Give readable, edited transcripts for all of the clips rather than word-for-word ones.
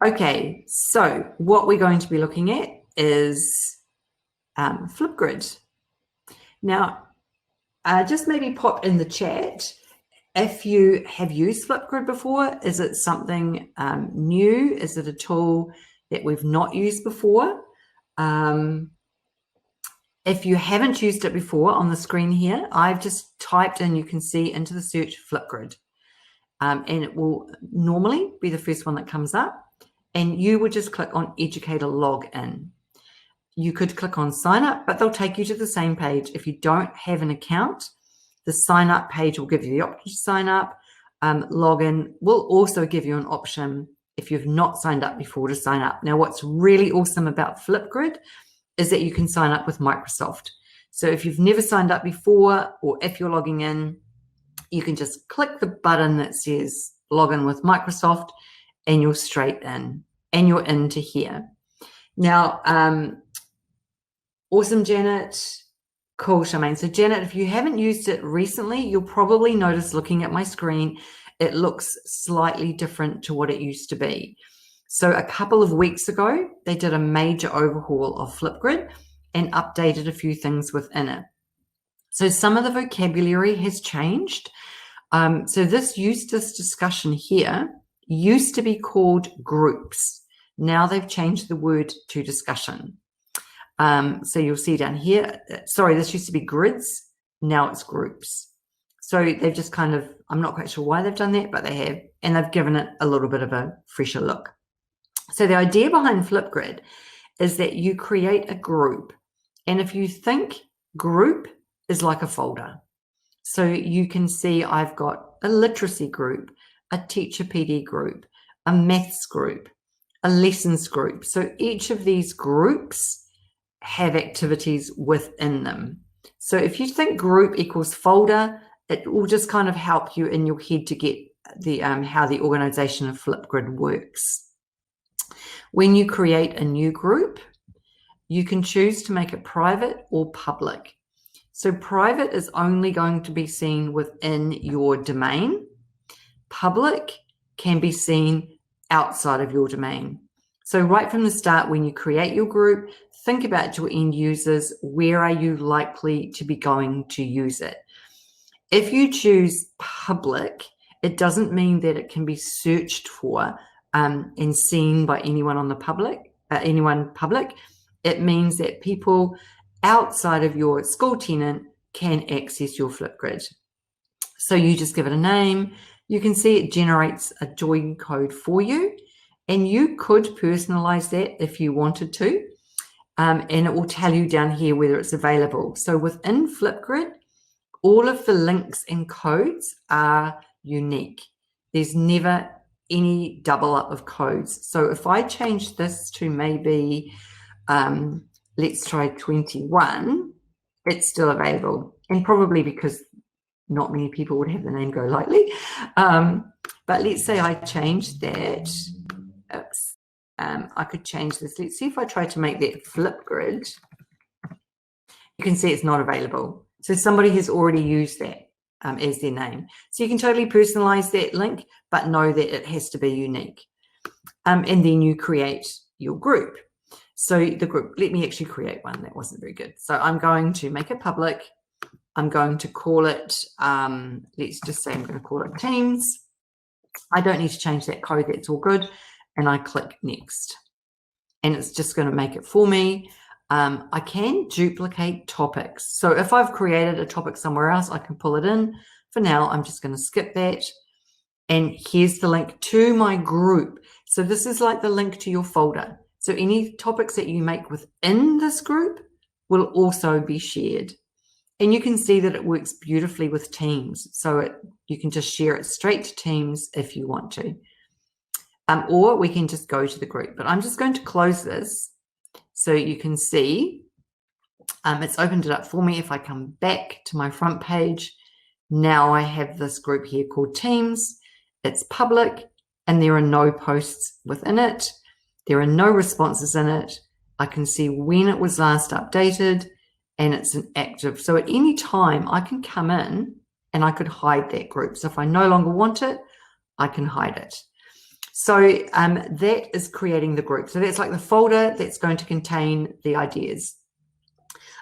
Okay, so what we're going to be looking at is Flipgrid. Now, just maybe pop in the chat if you have used Flipgrid before. Is it something new? Is it a tool that we've not used before? If you haven't used it before, on the screen here, I've just typed in, you can see into the search Flipgrid. And it will normally be the first one that comes up. And you would just click on Educator Login. You could click on Sign Up, but they'll take you to the same page. If you don't have an account, the Sign Up page will give you the option to sign up. Login will also give you an option if you've not signed up before to sign up. Now, what's really awesome about Flipgrid is that you can sign up with Microsoft. So if you've never signed up before, or if you're logging in, you can just click the button that says Login with Microsoft, and you're straight in, and you're into here. Now, awesome, Janet. Cool, Charmaine. So Janet, if you haven't used it recently, you'll probably notice looking at my screen, it looks slightly different to what it used to be. So a couple of weeks ago, they did a major overhaul of Flipgrid and updated a few things within it. So some of the vocabulary has changed. So this discussion here used to be called groups. Now they've changed the word to discussion. So you'll see down here, sorry, this used to be grids. Now it's groups. So they've just kind of, I'm not quite sure why they've done that, but they have, and they've given it a little bit of a fresher look. So the idea behind Flipgrid is that you create a group. And if you think group is like a folder, so you can see I've got a literacy group, a teacher PD group, a maths group, a lessons group. So each of these groups have activities within them. So if you think group equals folder, it will just kind of help you in your head to get the how the organization of Flipgrid works. When you create a new group, you can choose to make it private or public. So private is only going to be seen within your domain. Public can be seen outside of your domain. So right from the start, when you create your group, think about your end users. Where are you likely to be going to use it? If you choose public, it doesn't mean that it can be searched for and seen by anyone on the public, It means that people outside of your school tenant can access your Flipgrid. So you just give it a name. You can see it generates a join code for you, and you could personalize that if you wanted to, and it will tell you down here whether it's available. So within Flipgrid, all of the links and codes are unique. There's never any double up of codes. So if I change this to maybe, let's try 21, it's still available. And probably because not many people would have the name go lightly. But let's say I change that. Oops. I could change this. Let's see if I try to make that Flipgrid. You can see it's not available. So somebody has already used that as their name. So you can totally personalize that link, but know that it has to be unique. And then you create your group. So the group, let me actually create one. That wasn't very good. So I'm going to make it public. I'm going to call it, let's just say I'm going to call it Teams. I don't need to change that code. That's all good. And I click Next. And it's just going to make it for me. I can duplicate topics. So if I've created a topic somewhere else, I can pull it in. For now, I'm just going to skip that. And here's the link to my group. So this is like the link to your folder. So any topics that you make within this group will also be shared. And you can see that it works beautifully with Teams. So you can just share it straight to Teams if you want to. Or we can just go to the group. But I'm just going to close this so you can see it's opened it up for me. If I come back to my front page, now I have this group here called Teams. It's public and there are no posts within it. There are no responses in it. I can see when it was last updated and it's an active. So at any time I can come in and I could hide that group. So if I no longer want it, I can hide it. So that is creating the group. So that's like the folder that's going to contain the ideas.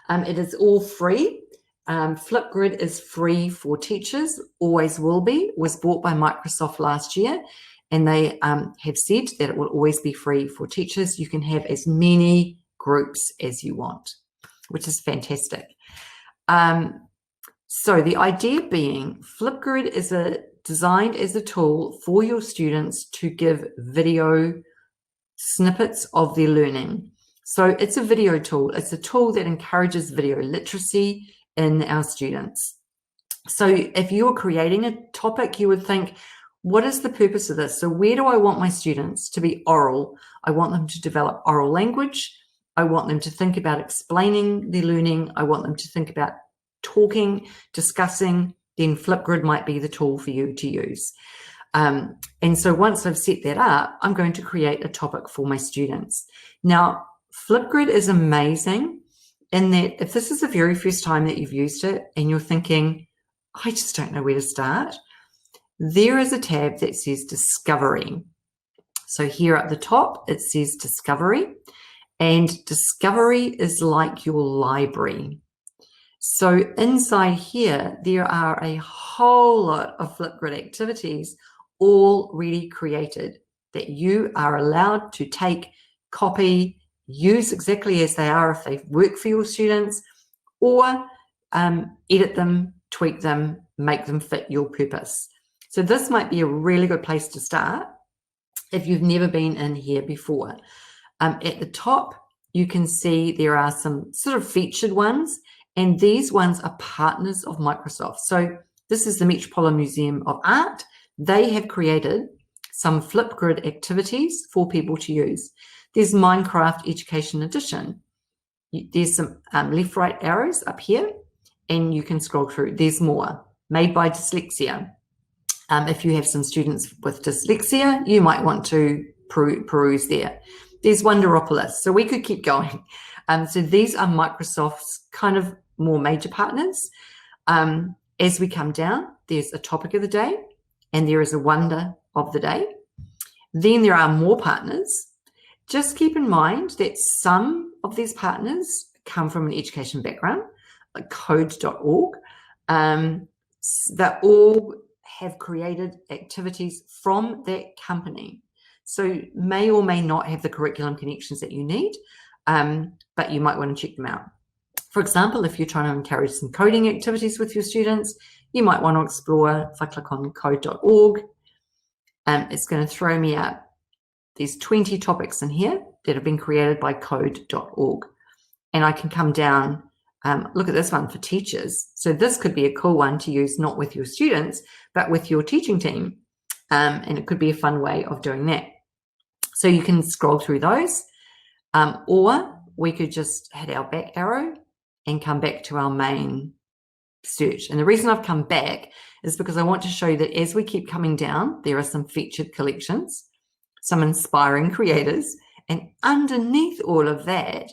It is all free. Flipgrid is free for teachers, always will be, was bought by Microsoft last year, and they have said that it will always be free for teachers. You can have as many groups as you want, which is fantastic. So the idea being, Flipgrid is designed as a tool for your students to give video snippets of their learning. So it's a video tool. It's a tool that encourages video literacy in our students. So if you're creating a topic, you would think, what is the purpose of this? So where do I want my students to be oral? I want them to develop oral language. I want them to think about explaining their learning. I want them to think about talking, discussing. Then Flipgrid might be the tool for you to use. And so once I've set that up, I'm going to create a topic for my students. Now, Flipgrid is amazing in that if this is the very first time that you've used it and you're thinking, I just don't know where to start, there is a tab that says Discovery. So here at the top, it says Discovery, and Discovery is like your library. So inside here, there are a whole lot of Flipgrid activities already created that you are allowed to take, copy, use exactly as they are if they work for your students, or edit them, tweak them, make them fit your purpose. So this might be a really good place to start if you've never been in here before. At the top, you can see there are some sort of featured ones, and these ones are partners of Microsoft. So this is the Metropolitan Museum of Art. They have created some Flipgrid activities for people to use. There's Minecraft Education Edition. There's some left-right arrows up here, and you can scroll through. There's more, made by dyslexia. If you have some students with dyslexia, you might want to peruse there. There's Wonderopolis, so we could keep going. So these are Microsoft's kind of more major partners. As we come down, there's a topic of the day, and there is a wonder of the day. Then there are more partners. Just keep in mind that some of these partners come from an education background, like code.org. That all have created activities from that company. So may or may not have the curriculum connections that you need, but you might want to check them out. For example, if you're trying to encourage some coding activities with your students, you might want to explore, if I click on code.org, it's going to throw me up. There's 20 topics in here that have been created by code.org. And I can come down, look at this one for teachers. So this could be a cool one to use not with your students, but with your teaching team. And it could be a fun way of doing that. So you can scroll through those, or we could just hit our back arrow and come back to our main search. And the reason I've come back is because I want to show you that as we keep coming down, there are some featured collections, some inspiring creators, and underneath all of that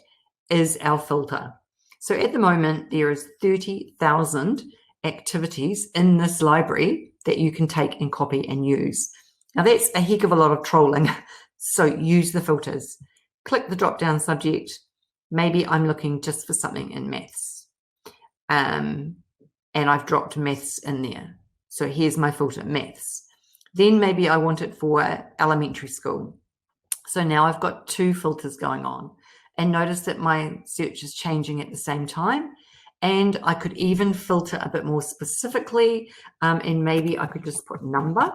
is our filter. So at the moment, there is 30,000 activities in this library that you can take and copy and use. Now that's a heck of a lot of trolling. So use the filters. Click the drop-down subject. Maybe I'm looking just for something in maths. And I've dropped maths in there. So here's my filter, maths. Then maybe I want it for elementary school. So now I've got two filters going on. And notice that my search is changing at the same time. And I could even filter a bit more specifically. And maybe I could just put number.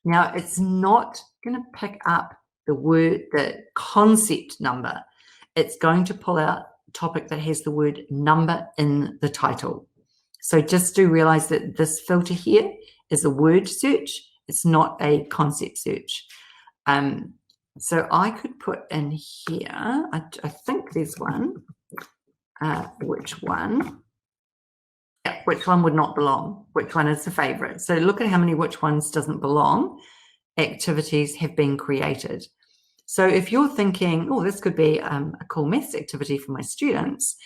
Now it's not going to pick up the concept number. It's going to pull out a topic that has the word number in the title. So just do realize that this filter here is a word search. It's not a concept search. So I could put in here, I think there's one. Which one? Yeah, which one would not belong? Which one is the favorite? So look at how many which ones doesn't belong activities have been created. So if you're thinking, oh, this could be a cool maths activity for my students,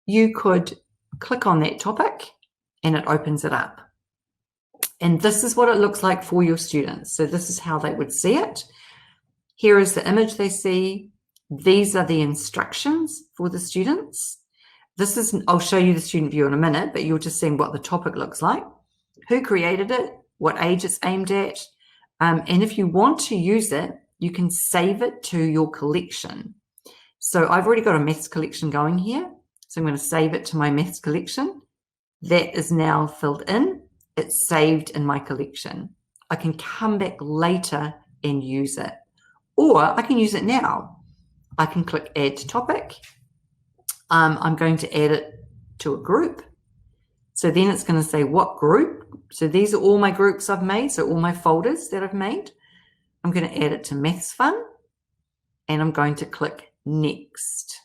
you could click on that topic and it opens it up. And this is what it looks like for your students. So this is how they would see it. Here is the image they see. These are the instructions for the students. This is, I'll show you the student view in a minute, but you'll just see what the topic looks like, who created it, what age it's aimed at. And if you want to use it, you can save it to your collection. So I've already got a maths collection going here. So I'm going to save it to my maths collection. That is now filled in. It's saved in my collection. I can come back later and use it. Or I can use it now. I can click add to topic. I'm going to add it to a group. So then it's going to say what group. So these are all my groups I've made. So all my folders that I've made. I'm going to add it to Maths Fun. And I'm going to click next.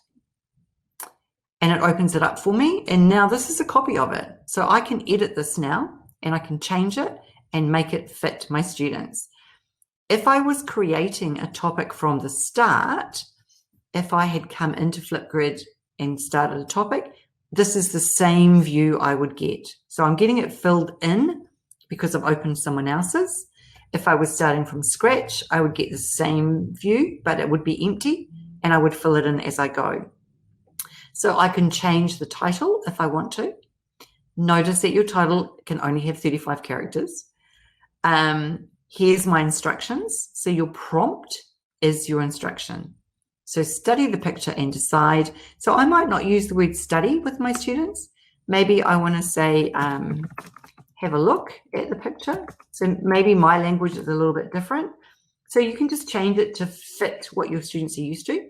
And it opens it up for me. And now this is a copy of it. So I can edit this now and I can change it and make it fit my students. If I was creating a topic from the start, if I had come into Flipgrid and started a topic, this is the same view I would get. So I'm getting it filled in because I've opened someone else's. If I was starting from scratch, I would get the same view, but it would be empty and I would fill it in as I go. So I can change the title if I want to. Notice that your title can only have 35 characters. Here's my instructions. So your prompt is your instruction. So study the picture and decide. So I might not use the word study with my students. Maybe I want to say, have a look at the picture. So maybe my language is a little bit different. So you can just change it to fit what your students are used to.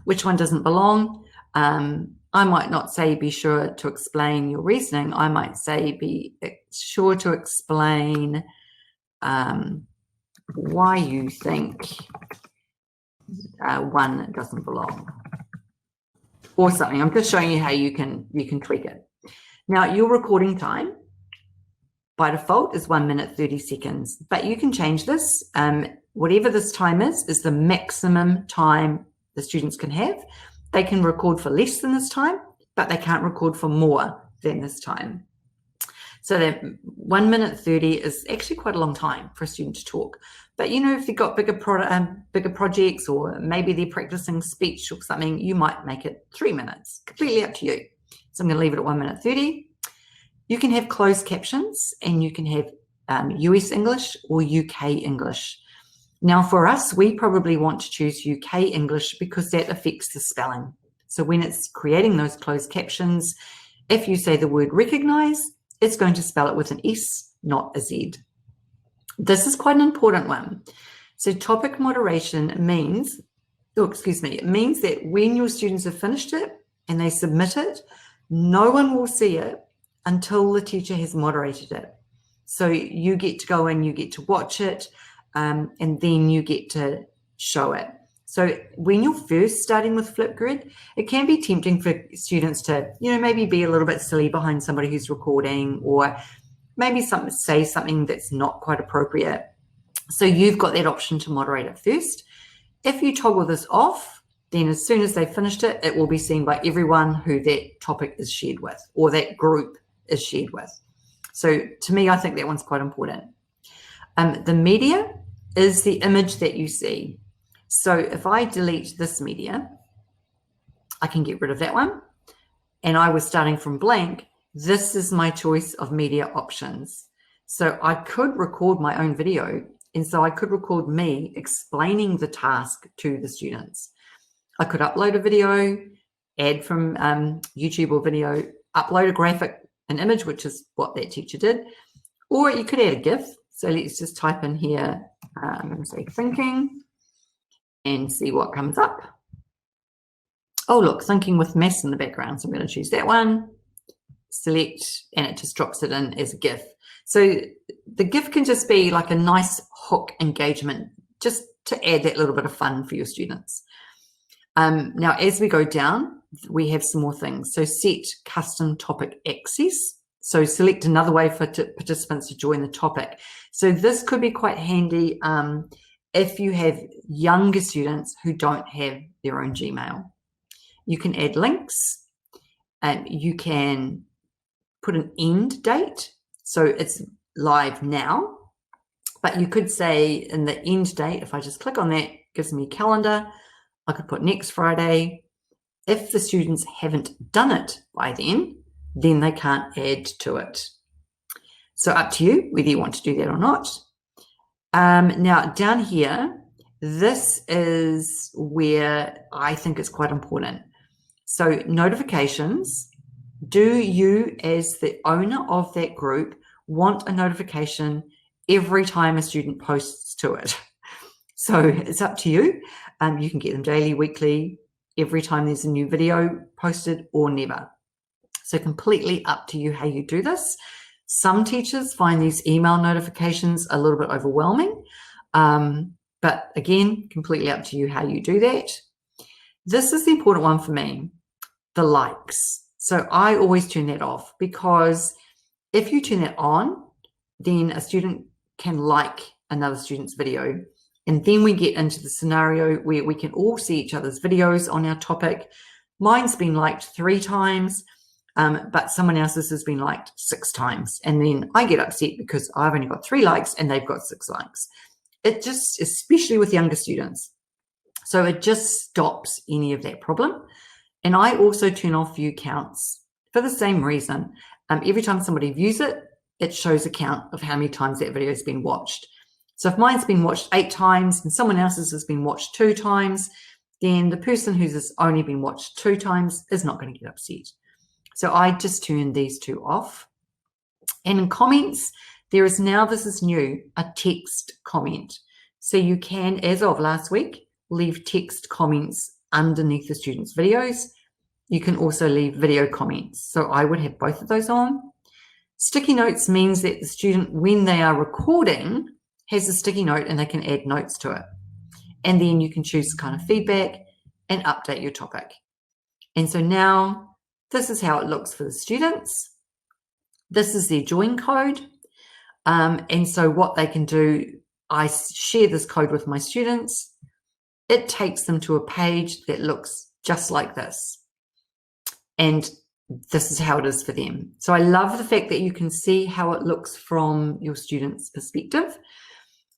Which one doesn't belong? I might not say be sure to explain your reasoning. I might say be sure to explain why you think one doesn't belong or something. I'm just showing you how you can tweak it. Now your recording time by default is 1 minute 30 seconds, but you can change this. Whatever this time is the maximum time the students can have. They can record for less than this time, but they can't record for more than this time. So that 1 minute 30 is actually quite a long time for a student to talk. But you know, if you've got bigger projects, or maybe they're practicing speech or something, you might make it 3 minutes. Completely up to you. So I'm going to leave it at 1 minute 30. You can have closed captions, and you can have US English or UK English. Now for us, we probably want to choose UK English because that affects the spelling. So when it's creating those closed captions, if you say the word recognize, it's going to spell it with an S, not a Z. This is quite an important one. So topic moderation means, it means that when your students have finished it and they submit it, no one will see it until the teacher has moderated it. So you get to go in, you get to watch it, and then you get to show it. So when you're first starting with Flipgrid, it can be tempting for students to, you know, maybe be a little bit silly behind somebody who's recording, or maybe say something that's not quite appropriate. So you've got that option to moderate it first. If you toggle this off, then as soon as they've finished it, it will be seen by everyone who that topic is shared with, or that group is shared with. So to me, I think that one's quite important. The media is the image that you see. So if I delete this media, I can get rid of that one. And I was starting from blank. This is my choice of media options. So I could record my own video. And so I could record me explaining the task to the students. I could upload a video, add from YouTube or video, upload a graphic, an image, which is what that teacher did. Or you could add a GIF. So let's just type in here, I'm going to say thinking, and see what comes up. Oh, look, thinking with maths in the background. So I'm going to choose that one, select, and it just drops it in as a GIF. So the GIF can just be like a nice hook engagement, just to add that little bit of fun for your students. Now, as we go down, we have some more things. So set custom topic access. So select another way for participants to join the topic. So this could be quite handy if you have younger students who don't have their own Gmail. You can add links, and you can put an end date. So it's live now. But you could say in the end date, if I just click on that, gives me calendar, I could put next Friday. If the students haven't done it by then they can't add to it. So up to you whether you want to do that or not. Now down here, this is where I think it's quite important. So notifications, do you as the owner of that group want a notification every time a student posts to it? So it's up to you. You can get them daily, weekly, every time there's a new video posted, or never. So completely up to you how you do this. Some teachers find these email notifications a little bit overwhelming, but again, completely up to you how you do that. This is the important one for me, the likes. So I always turn that off, because if you turn that on, then a student can like another student's video. And then we get into the scenario where we can all see each other's videos on our topic. Mine's been liked 3 times, but someone else's has been liked 6 times. And then I get upset because I've only got 3 likes and they've got 6 likes. It just, especially with younger students. So it just stops any of that problem. And I also turn off view counts for the same reason. Every time somebody views it, it shows a count of how many times that video has been watched. So if mine's been watched 8 times and someone else's has been watched 2 times, then the person who's only been watched 2 times is not going to get upset. So I just turn these 2 off. And in comments, there is now, this is new, a text comment. So you can, as of last week, leave text comments underneath the students' videos. You can also leave video comments. So I would have both of those on. Sticky notes means that the student, when they are recording, has a sticky note and they can add notes to it. And then you can choose the kind of feedback and update your topic. And so now this is how it looks for the students. This is their join code. And so what they can do, I share this code with my students. It takes them to a page that looks just like this. And this is how it is for them. So I love the fact that you can see how it looks from your students' perspective.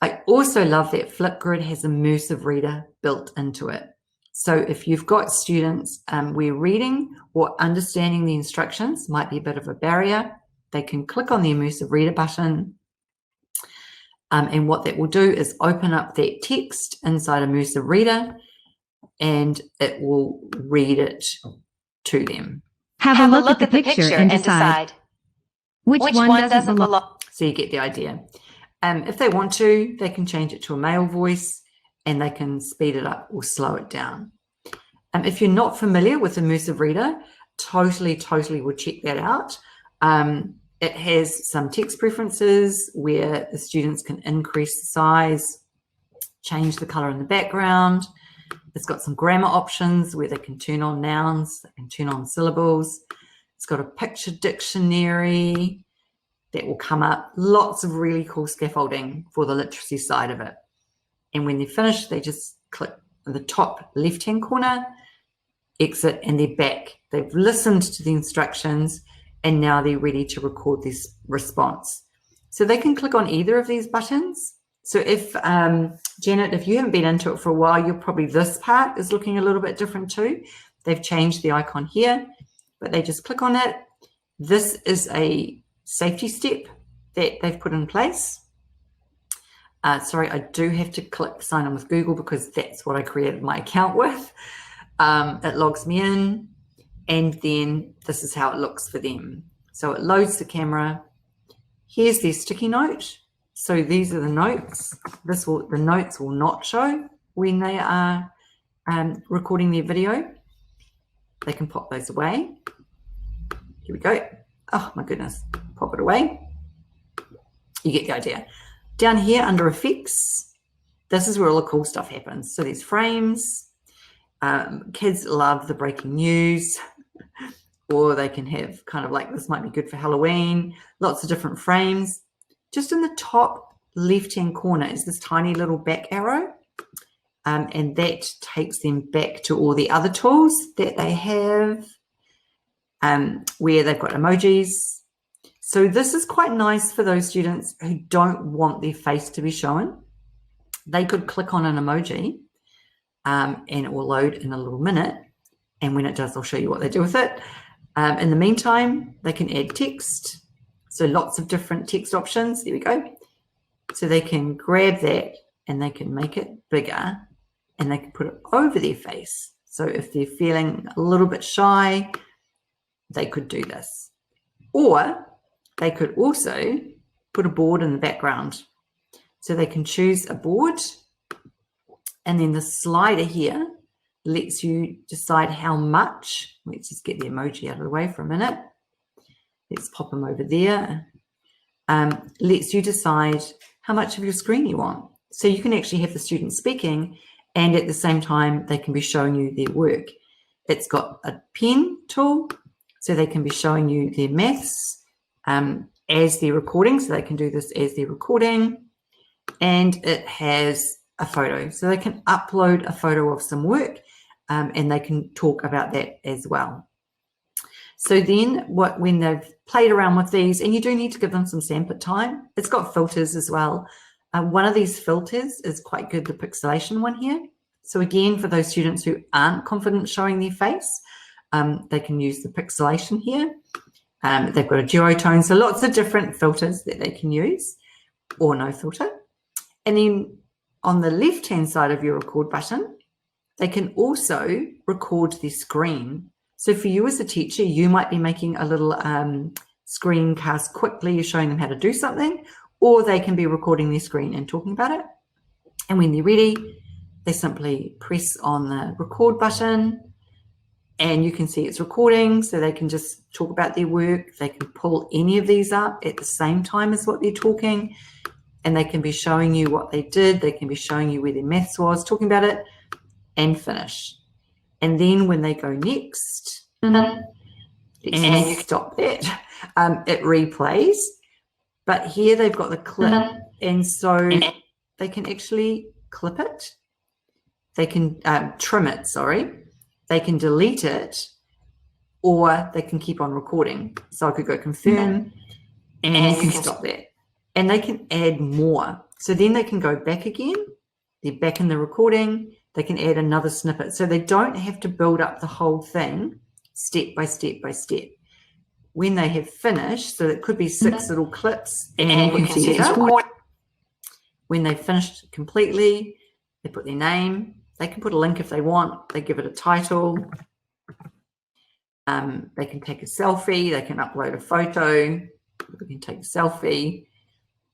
I also love that Flipgrid has immersive reader built into it. So if you've got students where reading or understanding the instructions might be a bit of a barrier, they can click on the immersive reader button. And what that will do is open up that text inside immersive reader and it will read it to them. Have a look at the picture and decide which one doesn't belong. So you get the idea. If they want to, they can change it to a male voice and they can speed it up or slow it down. If you're not familiar with Immersive Reader, totally would check that out. It has some text preferences where the students can increase the size, change the color in the background. It's got some grammar options where they can turn on nouns, they can turn on syllables. It's got a picture dictionary that will come up. Lots of really cool scaffolding for the literacy side of it. And when they're finished, they just click the top left-hand corner, exit, and they're back. They've listened to the instructions and now they're ready to record this response. So they can click on either of these buttons. So if, Janet, if you haven't been into it for a while, you're probably, this part is looking a little bit different too. They've changed the icon here, but they just click on it. This is a safety step that they've put in place. Sorry, I do have to click sign in with Google because that's what I created my account with. It logs me in and then this is how it looks for them. So it loads the camera. Here's their sticky note. So these are the notes. The notes will not show when they are recording their video. They can pop those away. Here we go. Oh my goodness, pop it away. You get the idea. Down here under effects, this is where all the cool stuff happens. So there's frames. Kids love the breaking news, or they can have kind of like, this might be good for Halloween, lots of different frames. Just in the top left-hand corner is this tiny little back arrow, and that takes them back to all the other tools that they have, where they've got emojis. So this is quite nice for those students who don't want their face to be shown. They could click on an emoji and it will load in a little minute. And when it does, I'll show you what they do with it. In the meantime, they can add text. So lots of different text options. There we go. So they can grab that and they can make it bigger and they can put it over their face. So if they're feeling a little bit shy, they could do this. Or they could also put a board in the background. So they can choose a board, and then the slider here lets you decide how much. Let's just get the emoji out of the way for a minute. Let's pop them over there. Lets you decide how much of your screen you want. So you can actually have the student speaking, and at the same time, they can be showing you their work. It's got a pen tool, so they can be showing you their maths as they're recording. So they can do this as they're recording. And it has a photo. So they can upload a photo of some work and they can talk about that as well. So then when they've played around with these, and you do need to give them some sample time, it's got filters as well. One of these filters is quite good, the pixelation one here. So again, for those students who aren't confident showing their face, they can use the pixelation here. They've got a duotone, so lots of different filters that they can use, or no filter. And then on the left-hand side of your record button, they can also record their screen. So for you as a teacher, you might be making a little screencast quickly, you're showing them how to do something, or they can be recording their screen and talking about it. And when they're ready, they simply press on the record button and you can see it's recording, so they can just talk about their work. They can pull any of these up at the same time as what they're talking, and they can be showing you what they did. They can be showing you where their maths was, talking about it, and finish. And then when they go next, and you stop that, it replays. But here they've got the clip, and so they can actually clip it. They can trim it, sorry. They can delete it, or they can keep on recording. So I could go confirm, and you can stop that. And they can add more. So then they can go back again. They're back in the recording. They can add another snippet. So they don't have to build up the whole thing step by step by step. When they have finished, so it could be 6 little clips, and you can see it. When they've finished completely, they put their name. They can put a link if they want. They give it a title. They can take a selfie. They can upload a photo. We can take a selfie.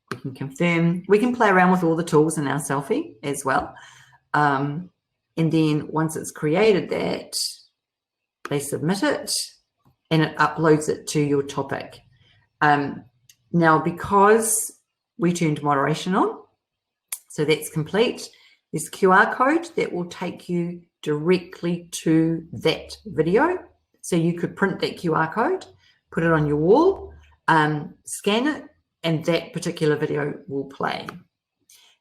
We can confirm. We can play around with all the tools in our selfie as well. And then once it's created that, they submit it and it uploads it to your topic. Now, because we turned moderation on, so that's complete, there's a QR code that will take you directly to that video. So you could print that QR code, put it on your wall, scan it, and that particular video will play.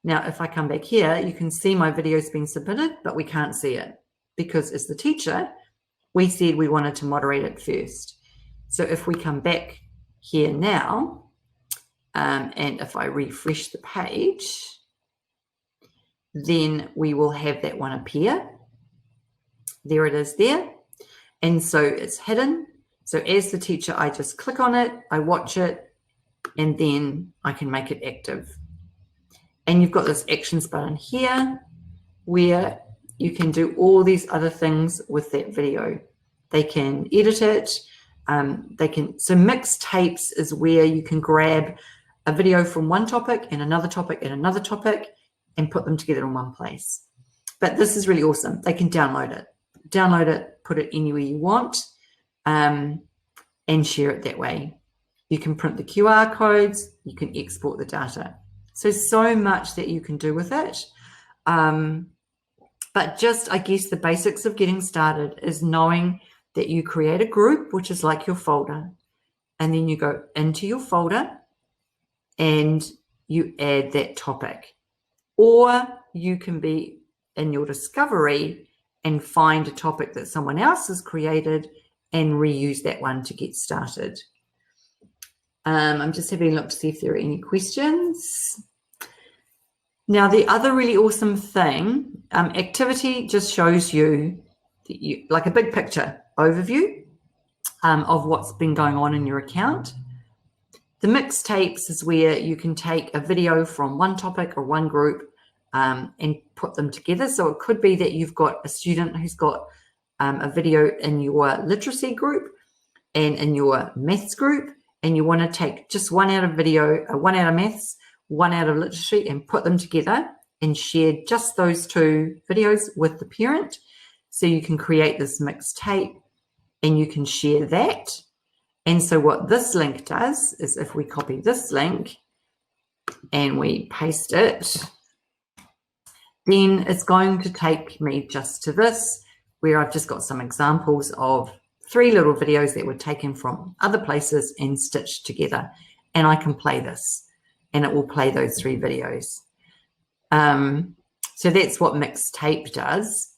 Now, if I come back here, you can see my video's been submitted, but we can't see it because as the teacher, we said we wanted to moderate it first. So if we come back here now, and if I refresh the page, then we will have that one appear. There it is there. And so it's hidden. So as the teacher, I just click on it, I watch it, and then I can make it active. And you've got this actions button here where you can do all these other things with that video. They can edit it. So mixed tapes is where you can grab a video from one topic and another topic and another topic and put them together in one place. But this is really awesome. They can download it, put it anywhere you want, and share it that way. You can print the QR codes, you can export the data. So much that you can do with it. But just, I guess, the basics of getting started is knowing that you create a group, which is like your folder, and then you go into your folder and you add that topic. Or you can be in your discovery and find a topic that someone else has created and reuse that one to get started. I'm just having a look to see if there are any questions. Now, the other really awesome thing, activity just shows you, like a big picture overview of what's been going on in your account. The mixtapes is where you can take a video from one topic or one group and put them together. So it could be that you've got a student who's got a video in your literacy group and in your maths group, and you want to take just one out of maths, one out of literacy, and put them together and share just those two videos with the parent. So you can create this mixtape and you can share that. And so what this link does is, if we copy this link and we paste it, then it's going to take me just to this, where I've just got some examples of 3 little videos that were taken from other places and stitched together. And I can play this, and it will play those 3 videos. So that's what mixtape does.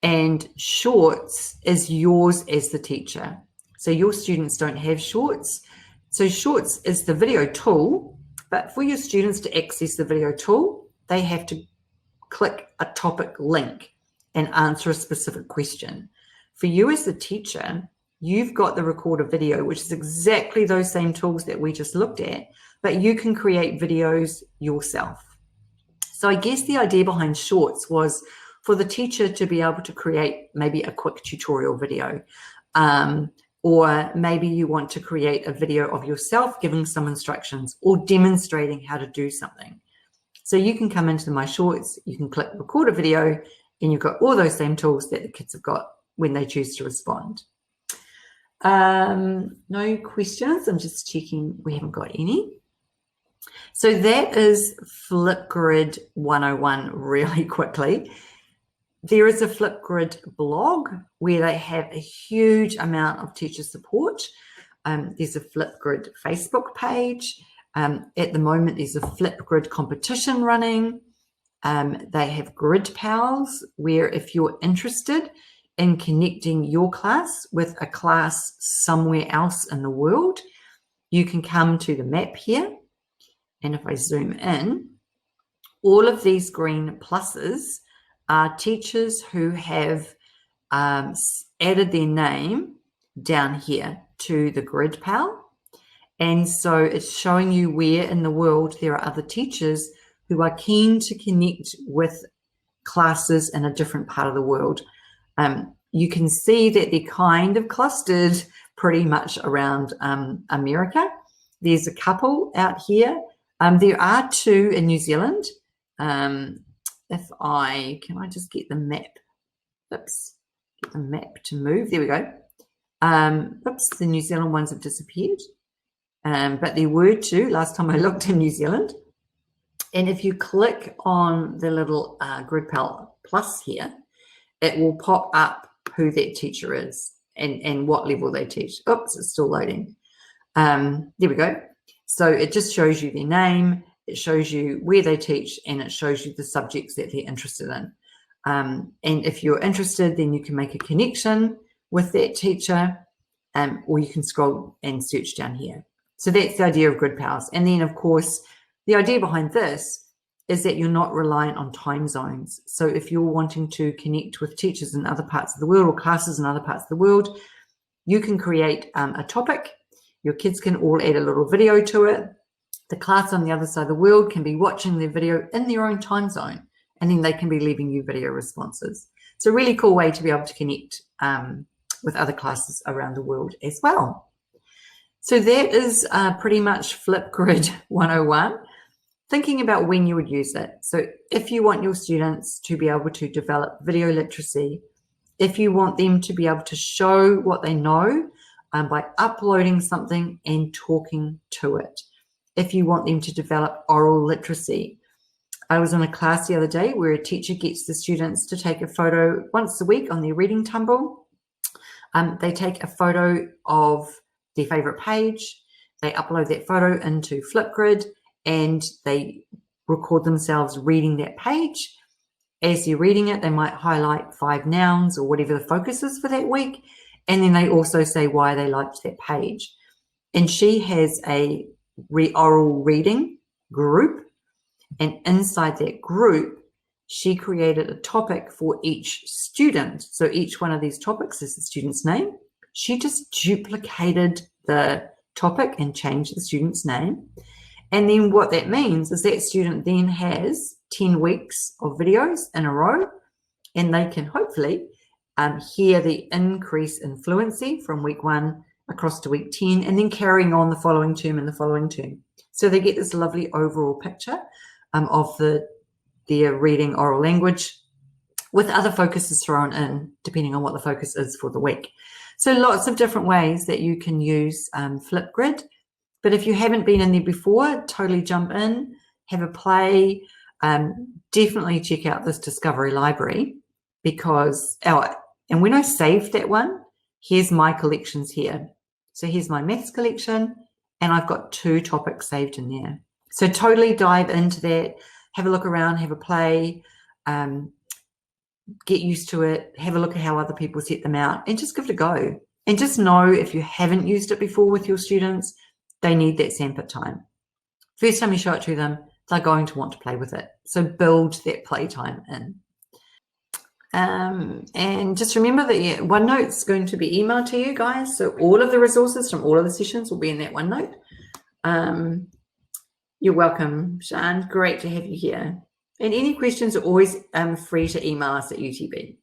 And shorts is yours as the teacher. So your students don't have shorts. So shorts is the video tool, but for your students to access the video tool, they have to click a topic link and answer a specific question. For you as the teacher, you've got the recorder video, which is exactly those same tools that we just looked at, but you can create videos yourself. So I guess the idea behind shorts was for the teacher to be able to create maybe a quick tutorial video, or maybe you want to create a video of yourself giving some instructions or demonstrating how to do something. So you can come into my shorts, you can click record a video, and you've got all those same tools that the kids have got when they choose to respond. No questions. I'm just checking we haven't got any. So that is Flipgrid 101 really quickly. There is a Flipgrid blog where they have a huge amount of teacher support. There's a Flipgrid Facebook page. At the moment, there's a Flipgrid competition running. They have Grid Pals, where if you're interested in connecting your class with a class somewhere else in the world, you can come to the map here. And if I zoom in, all of these green pluses are teachers who have added their name down here to the Grid Pal. And so it's showing you where in the world there are other teachers who are keen to connect with classes in a different part of the world. You can see that they're kind of clustered pretty much around America. There's a couple out here. There are 2 in New Zealand. Can I just get the map? Oops, get the map to move. There we go. Oops, the New Zealand ones have disappeared. But there were 2 last time I looked in New Zealand. And if you click on the little Grid Pal plus here, it will pop up who that teacher is and what level they teach. Oops, it's still loading. There we go. So it just shows you their name, it shows you where they teach, and it shows you the subjects that they're interested in. And if you're interested, then you can make a connection with that teacher, or you can scroll and search down here. So that's the idea of Grid Pals. And then, of course, the idea behind this is that you're not reliant on time zones. So if you're wanting to connect with teachers in other parts of the world or classes in other parts of the world, you can create a topic. Your kids can all add a little video to it. The class on the other side of the world can be watching their video in their own time zone, and then they can be leaving you video responses. It's a really cool way to be able to connect with other classes around the world as well. So that is pretty much Flipgrid 101. Thinking about when you would use it. So if you want your students to be able to develop video literacy, if you want them to be able to show what they know by uploading something and talking to it, if you want them to develop oral literacy. I was in a class the other day where a teacher gets the students to take a photo once a week on their reading tumble. They take a photo of their favorite page, they upload that photo into Flipgrid, and they record themselves reading that page. As they're reading it, they might highlight 5 nouns or whatever the focus is for that week, and then they also say why they liked that page. And she has a oral reading group. And inside that group, she created a topic for each student. So each one of these topics is the student's name. She just duplicated the topic and changed the student's name. And then what that means is that student then has 10 weeks of videos in a row, and they can hopefully hear the increase in fluency from week 1 across to week 10, and then carrying on the following term and the following term. So they get this lovely overall picture of their reading oral language, with other focuses thrown in depending on what the focus is for the week. So lots of different ways that you can use Flipgrid. But if you haven't been in there before, totally jump in, have a play. Definitely check out this Discovery Library, because and when I saved that one, here's my collections here. So here's my maths collection, and I've got 2 topics saved in there. So totally dive into that, have a look around, have a play, get used to it, have a look at how other people set them out, and just give it a go. And just know, if you haven't used it before with your students, they need that sandpit time. First time you show it to them, they're going to want to play with it. So build that playtime in. And just remember that OneNote's going to be emailed to you guys. So all of the resources from all of the sessions will be in that OneNote. You're welcome, Sian. Great to have you here. And any questions are always free to email us at UTB.